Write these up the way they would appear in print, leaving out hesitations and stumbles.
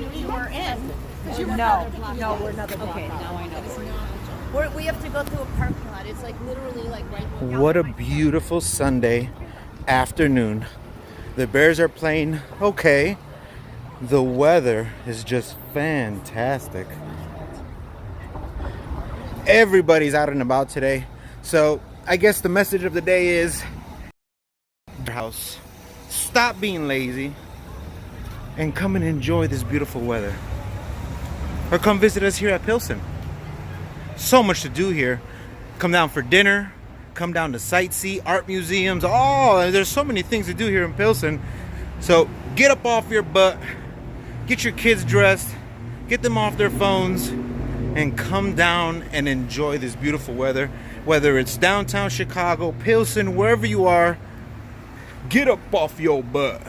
we were in. No, we're another block. Okay, now I know. We have to go through a parking lot. It's like literally like right. What a beautiful Sunday afternoon. The Bears are playing okay. The weather is just fantastic. Everybody's out and about today. So I guess the message of the day is house. Stop being lazy and come and enjoy this beautiful weather. Or come visit us here at Pilsen. So much to do here. Come down for dinner, come down to sightsee, art museums. Oh, there's so many things to do here in Pilsen. So get up off your butt, get your kids dressed, get them off their phones, and come down and enjoy this beautiful weather. Whether it's downtown Chicago, Pilsen, wherever you are, get up off your butt.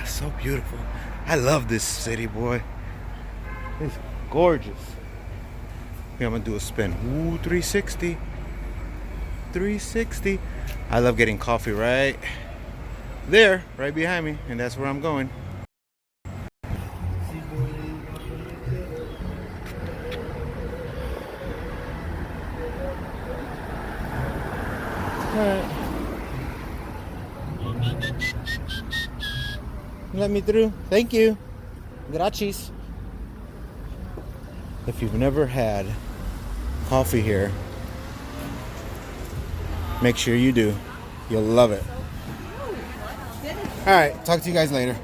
So beautiful. I love this city, boy. It's gorgeous. Here, I'm gonna do a spin. Ooh, 360. 360. I love getting coffee right there, right behind me, and that's where I'm going. Alright. Let me through. Thank you. Gracias. If you've never had coffee here, make sure you do. You'll love it. Alright, talk to you guys later.